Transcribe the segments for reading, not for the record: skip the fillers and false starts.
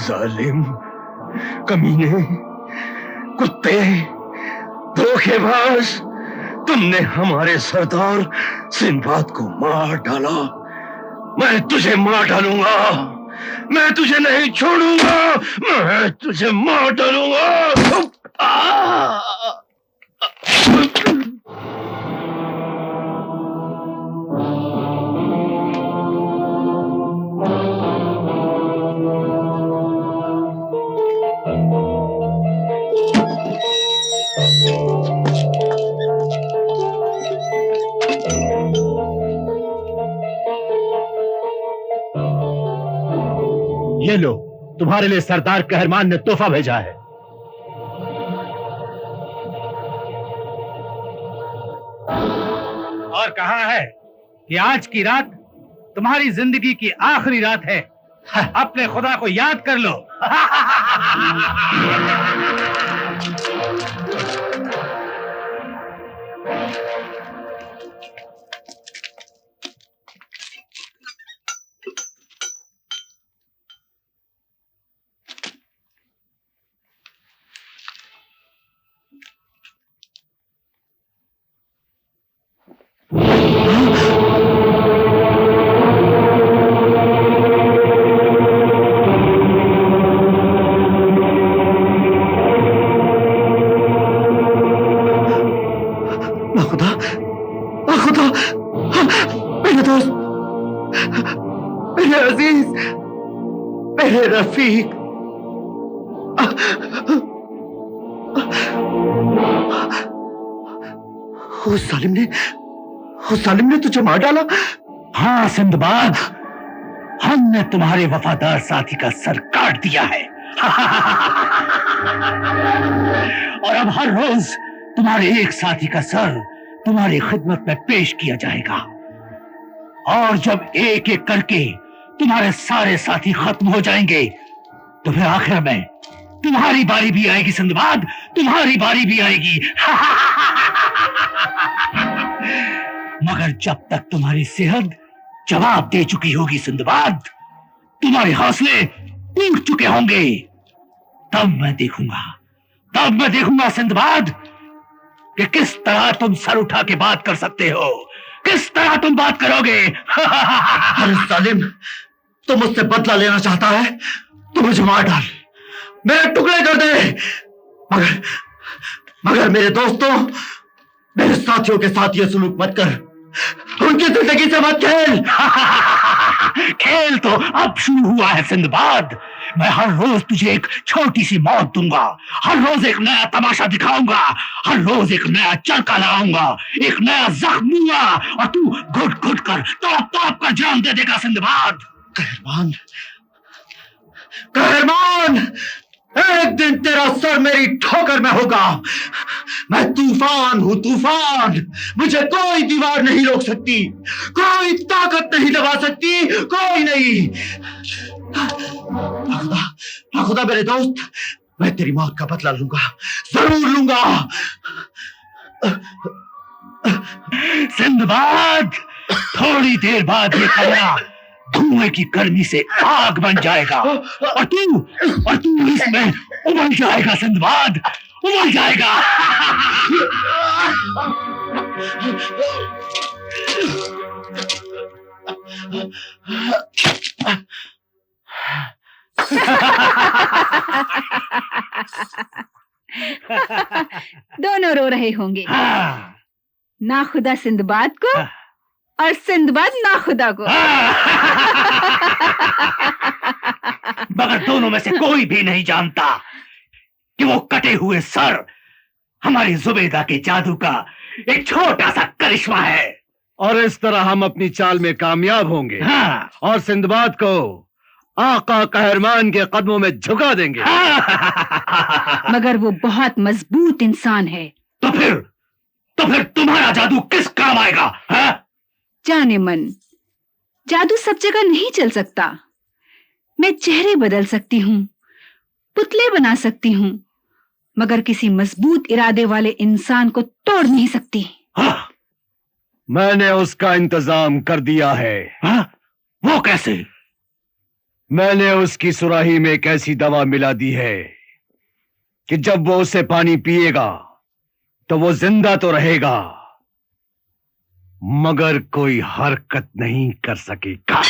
जालिम, कमीने, कुत्ते, धोखेबाज, तुमने हमारे सरदार सिंबाद को मार डाला। मैं तुझे मार डालूंगा, मैं तुझे नहीं छोड़ूंगा, मैं तुझे मार डालूंगा। ये लो, तुम्हारे लिए सरदार कहरमान ने तोहफा भेजा है। और कहा है कि आज की रात तुम्हारी जिंदगी की आखिरी रात है। अपने खुदा को याद कर लो। रफीक, उस जालिम ने तुझे मार डाला। हाँ सिंदबाद, हमने तुम्हारे वफादार साथी का सर काट दिया है। और अब हर रोज तुम्हारे एक साथी का सर तुम्हारी खिदमत में पेश किया जाएगा। और जब एक एक करके तुम्हारे सारे साथी खत्म हो जाएंगे तो फिर आखिर में तुम्हारी बारी भी आएगी सिंदबाद, तुम्हारी बारी भी आएगी। मगर जब तक तुम्हारी सेहत जवाब दे चुकी होगी सिंदबाद, तुम्हारे हौसले टूट चुके होंगे, तब मैं देखूंगा सिंदबाद कि किस तरह तुम सर उठा के बात कर सकते हो, किस तरह तुम बात करोगे। अरे जालिम, तुम मुझसे बदला लेना चाहता है तो मुझे मार डाल, मेरे टुकड़े कर दे, मगर मेरे दोस्तों, मेरे साथियों के साथ ये सलूक मत कर, उनकी जिंदगी से मत खेल। खेल तो अब शुरू हुआ है सिंदबाद। मैं हर रोज तुझे एक छोटी सी मौत दूंगा, हर रोज एक नया तमाशा दिखाऊंगा, हर रोज एक नया चरका लगाऊंगा, एक नया जख्म दूंगा और तू घुट घुट कर तड़प कर जान दे देगा सिंदबाद। कहरमान, एक दिन तेरा सर मेरी ठोकर में होगा। मैं तूफान हूं, तूफान, मुझे कोई दीवार नहीं रोक सकती, कोई ताकत नहीं दबा सकती, कोई नहीं। खुदा मेरे दोस्त, मैं तेरी मौत का बदला लूंगा, जरूर लूंगा। सिंदबाद, थोड़ी देर बाद ये कमरा धुएं की गर्मी से आग बन जाएगा और तू इसमें उबल जाएगा सिंदबाद, उबल जाएगा। दोनों रो रहे होंगे। हाँ। ना खुदा सिंदबाद को और सिंदबाद ना खुदा को। मगर दोनों में से कोई भी नहीं जानता कि वो कटे हुए सर हमारी जुबैदा के जादू का एक छोटा सा करिश्मा है और इस तरह हम अपनी चाल में कामयाब होंगे। हाँ। और सिंदबाद को आका कहरमान के कदमों में झुका देंगे। मगर वो बहुत मजबूत इंसान है। तो फिर तुम्हारा जादू किस काम आएगा? हाँ? जाने मन, जादू सब जगह नहीं चल सकता। मैं चेहरे बदल सकती हूँ, पुतले बना सकती हूँ, मगर किसी मजबूत इरादे वाले इंसान को तोड़ नहीं सकती। हाँ? मैंने उसका इंतजाम कर दिया है। हाँ? वो कैसे? मैंने उसकी सुराही में एक ऐसी दवा मिला दी है कि जब वो उसे पानी पिएगा तो वो जिंदा तो रहेगा मगर कोई हरकत नहीं कर सकेगा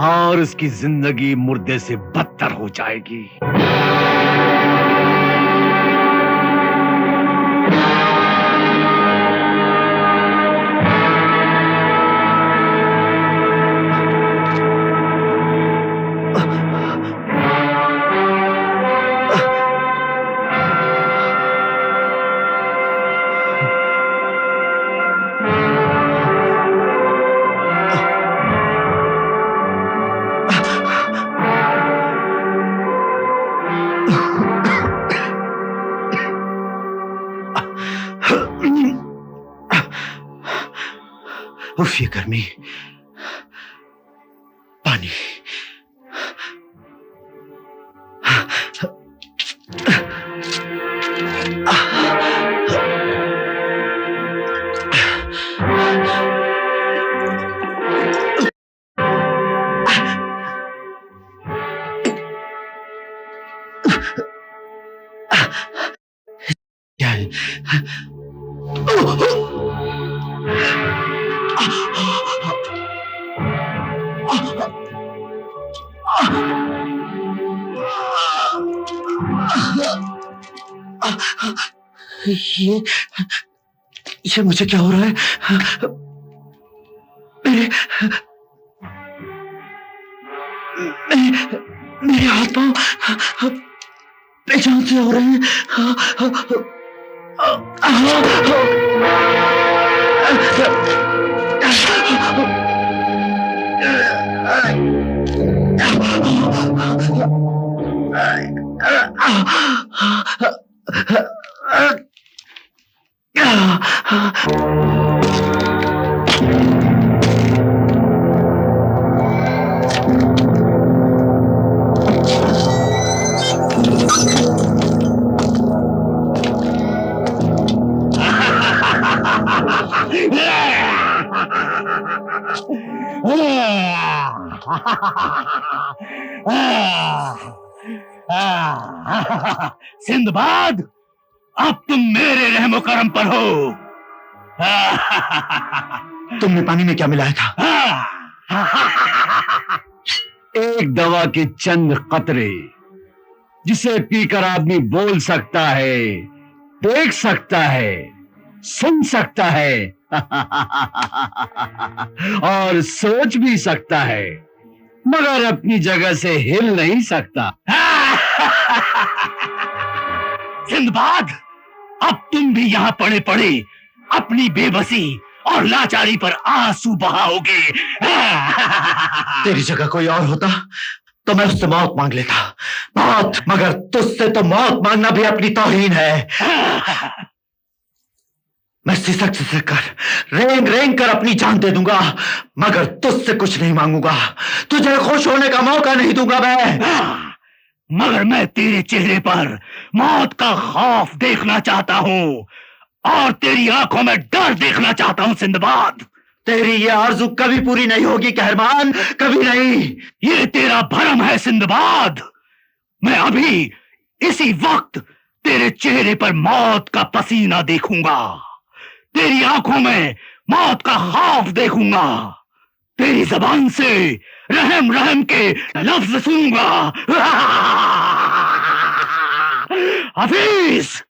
और उसकी जिंदगी मुर्दे से बदतर हो जाएगी। उफ, ये गर्मी। पानी। क्या है? ये मुझे क्या हो रहा है? मेरे हाथ पांव बेजान से हो रहे हैं। सिंदबाद, अब तुम मेरे रहमो करम पर हो। तुमने पानी में क्या मिलाया था? एक दवा के चंद कतरे जिसे पीकर आदमी बोल सकता है, देख सकता है, सुन सकता है और सोच भी सकता है मगर अपनी जगह से हिल नहीं सकता। सिंदबाद, अब तुम भी यहाँ पड़े पड़े अपनी बेबसी और लाचारी पर आंसू बहाओगे। तेरी जगह कोई और होता तो मैं उससे मौत मांग लेता, मौत। मगर तुझसे तो मौत मांगना भी अपनी तौहीन है। मैं सिसक सिसक कर, रेंग रेंग कर अपनी जान दे दूंगा मगर तुझसे कुछ नहीं मांगूंगा। तुझे खुश होने का मौका नहीं दूंगा मैं। मगर मैं तेरे चेहरे पर मौत का खौफ देखना चाहता हूँ और तेरी आंखों में डर देखना चाहता हूँ सिंदबाद। तेरी ये आरज़ू कभी पूरी नहीं होगी कहरमान, कभी नहीं। ये तेरा भ्रम है सिंदबाद। मैं अभी इसी वक्त तेरे चेहरे पर मौत का पसीना देखूंगा, तेरी आंखों में मौत का खौफ देखूंगा, तेरी जबान से रहम रहम के लफ्ज सुनूंगा। हफीज।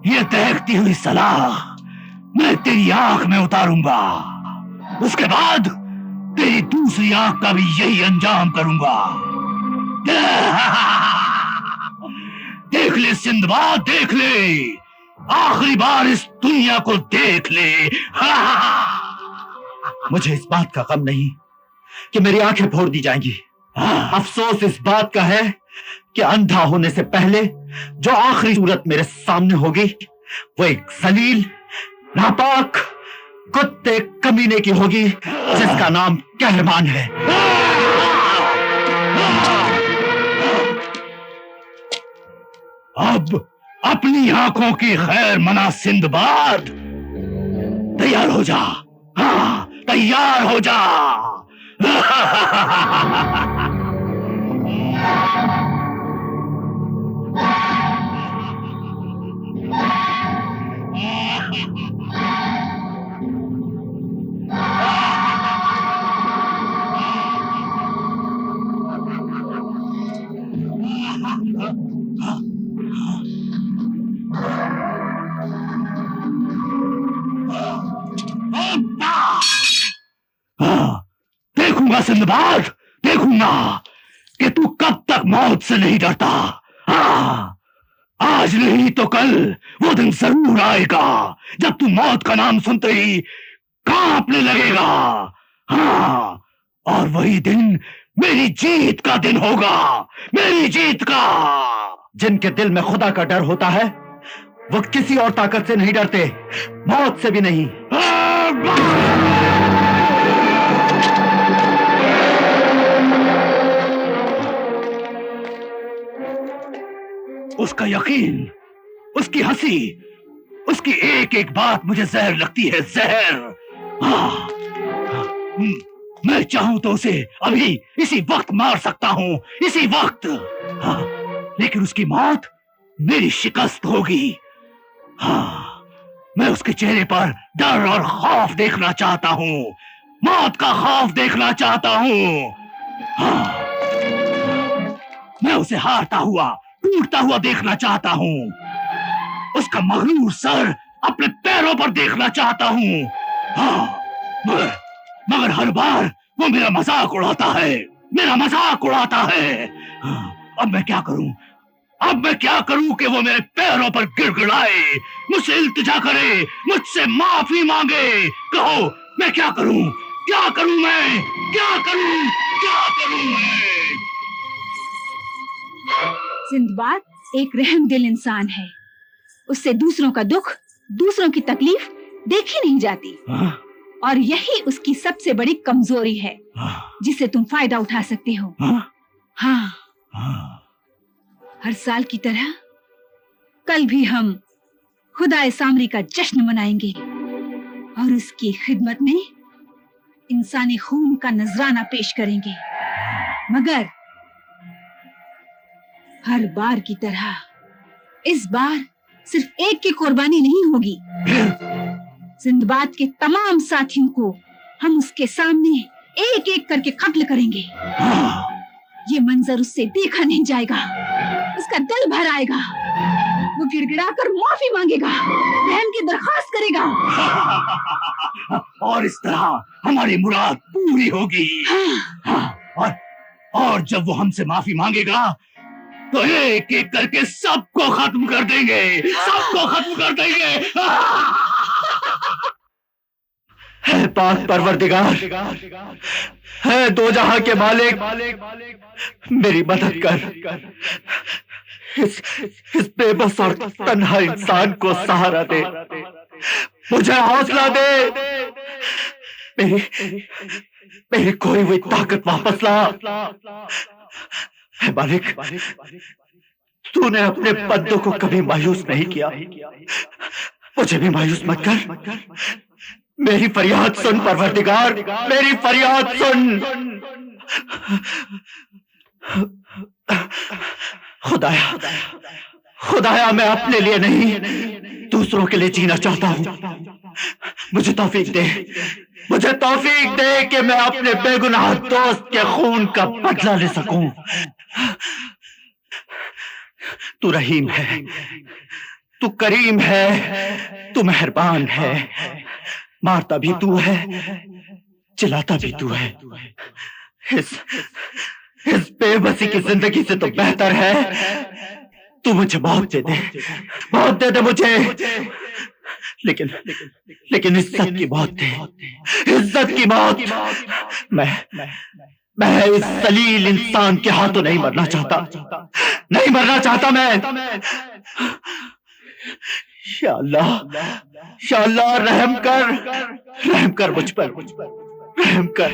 ये दहकती हुई सलाख मैं तेरी आंख में उतारूंगा। उसके बाद तेरी दूसरी आंख का भी यही अंजाम करूंगा। देख ले सिंदबाद, देख ले, आखिरी बार इस दुनिया को देख ले। मुझे इस बात का गम नहीं कि मेरी आंखें फोड़ दी जाएंगी। अफसोस इस बात का है कि अंधा होने से पहले जो आखिरी सूरत मेरे सामने होगी वो एक जलील, नापाक, कुत्ते कमीने की होगी जिसका नाम कहरमान है। अब अपनी आंखों की खैर मना सिंदबाद, तैयार हो जा। हाँ, तैयार हो जा। देखूंगा सिंदबाद, देखूंगा कि तू कब तक मौत से नहीं डरता। हाँ, आज नहीं तो कल वो दिन जरूर आएगा जब तू मौत का नाम सुनते ही कांपने लगेगा। हाँ, और वही दिन मेरी जीत का दिन होगा, मेरी जीत का। जिनके दिल में खुदा का डर होता है वो किसी और ताकत से नहीं डरते, मौत से भी नहीं। उसका यकीन, उसकी हंसी, उसकी एक एक बात मुझे जहर लगती है, जहर। हाँ, मैं चाहूं तो उसे अभी इसी वक्त मार सकता हूं, इसी वक्त। हाँ, लेकिन उसकी मौत मेरी शिकस्त होगी। हाँ, मैं उसके चेहरे पर डर और खौफ देखना चाहता हूं, मौत का खौफ देखना चाहता हूं। हाँ, मैं उसे हारता हुआ, टूटता हुआ देखना चाहता हूं, उसका मगरूर सर अपने पैरों पर देखना चाहता हूं। हाँ, मगर हर बार वो मेरा मजाक उड़ाता है, मेरा मजाक उड़ाता है। हाँ, अब मैं क्या करूं, अब मैं क्या करूं कि वो मेरे पैरों पर गिड़गिड़ाए, मुझसे इल्तिजा करे, मुझसे माफी मांगे। कहो, मैं क्या करूं, क्या करूं, मैं क्या करूं, क्या करूं मैं? सिंदबाद एक रहमदिल इंसान है। उससे दूसरों का दुख, दूसरों की तकलीफ देखी नहीं जाती। और यही उसकी सबसे बड़ी कमजोरी है जिसे तुम फायदा उठा सकते हो। हाँ, हर साल की तरह कल भी हम खुदाए सामरी का जश्न मनाएंगे और उसकी खिदमत में इंसानी खून का नजराना पेश करेंगे। मगर हर बार की तरह इस बार सिर्फ एक की कुर्बानी नहीं होगी। सिंदबाद के तमाम साथियों को हम उसके सामने एक एक करके कत्ल करेंगे। ये मंजर उससे देखा नहीं जाएगा, उसका दिल भर आएगा, वो गिड़गिड़ाकर माफी मांगेगा, रहम की दरखास्त करेगा। और इस तरह हमारी मुराद पूरी होगी। और जब वो हमसे माफी मांगेगा तो एक एक करके सबको खत्म कर देंगे, सबको खत्म कर देंगे। है पाक परवरदिगार, है दो जहां के मालिक, मेरी मदद कर। इस बेबस और तन्हा इंसान को सहारा दे, मुझे हौसला दे, मेरी खोई हुई ताकत वापस ला। है मालिक, तूने अपने बंदों को कभी मायूस नहीं किया, मुझे भी मायूस मत कर। मेरी फरियाद सुन परवरदिगार, मेरी फरियाद सुन। खुदाया मैं अपने लिए नहीं दूसरों के लिए जीना चाहता हूं। मुझे तौफीक दे कि मैं अपने बेगुनाह दोस्त के खून का बदला ले सकूं। तू रहीम है, तू करीम है, तू मेहरबान है, मारता भी तू है, चिल्लाता भी तू है। इस बेबसी की जिंदगी से तो बेहतर है तू मुझे मौत दे दे, मौत दे दे मुझे, लेकिन इज्जत की मौत दे, इज्जत की मौत। मैं इस जलील इंसान के हाथों नहीं मरना चाहता, नहीं मरना चाहता मैं। या अल्लाह रहम कर मुझ पर, रहम कर।